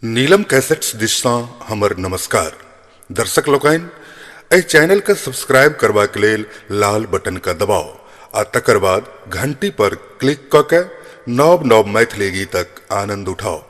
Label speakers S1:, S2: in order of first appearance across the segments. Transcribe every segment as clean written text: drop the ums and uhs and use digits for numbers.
S1: नीलम cassettes दिशा हमर नमस्कार। दर्शक लोकन एहि चैनल के सब्सक्राइब करबा के लेल लाल बटन का दबाओ आ तकर बाद घंटी पर क्लिक क के नव नव मैथिली गीतक आनंद उठाओ।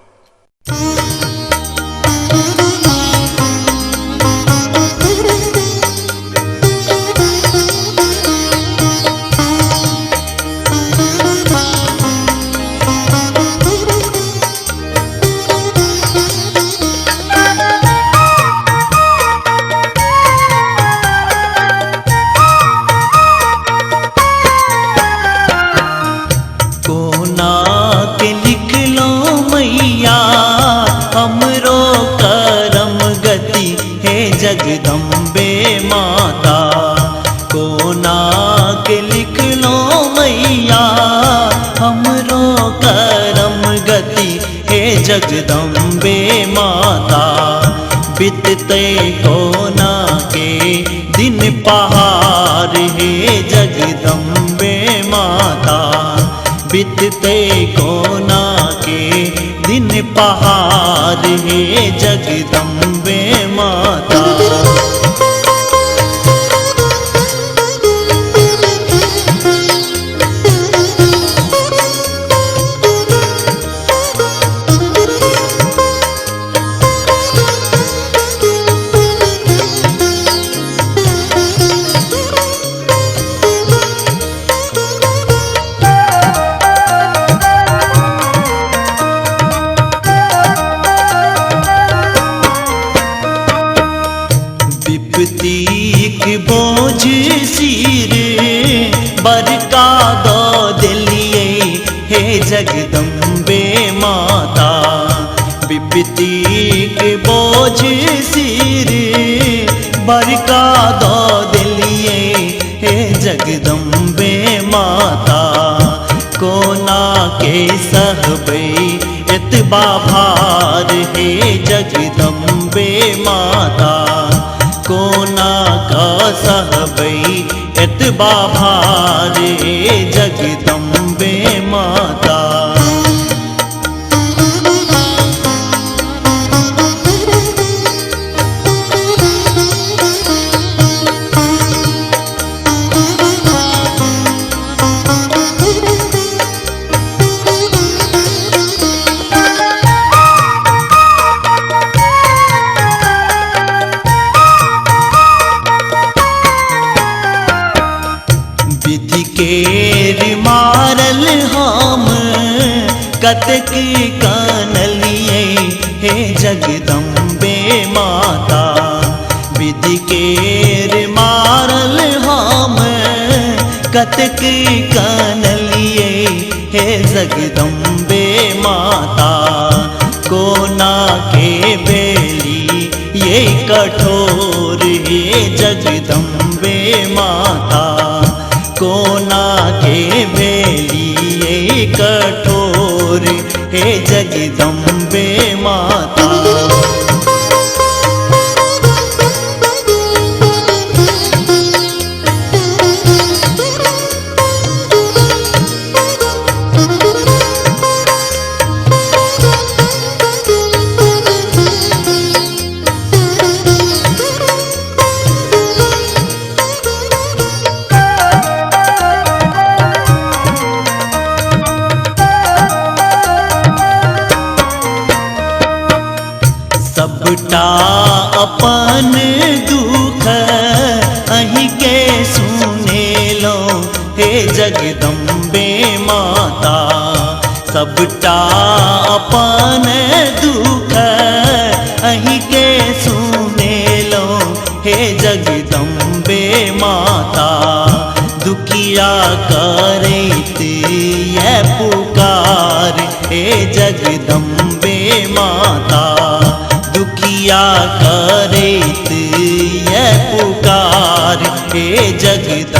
S2: जगदम्बे माता कोना के लिख लो मैया हमरो करम गति हे जगदम्बे माता। बितते कोना के दिन पहाड़ हे जगदम्बे माता। बितते कोना के दिन पहाड़ हे जगदम्बे माता। विपत्तिक बोझ सिर बरका दो दिलिए हे जगदम्बे माता। विपत्तिक बोझ सिर बरका दो दिलिए हे जगदम्बे माता। कोना के सहबै एतबा भार हे जगदम्बे माता। कोना का सहबै एतबा भार हे जगदम्बे माता। विधि केर मारल हम कतक कानलिए हे जगदम्बे माता। विधि केर मारल हम कतक कानलिए हे जगदम्बे माता। कोना के बेली ये कठोर हे जगदम्बे माता। कोना के बेलिए कठोर हे जगदम्बे माता। सबटा अपन दुख अहीं के सुने लो हे जगदम्बे माता। सबटा अपन दुख अहीं के सुने लो हे जगदम्बे माता। दुखिया करैत ये पुकार हे जगदम्बे माता। दुखिया करैत ये पुकार हे जगदम्बे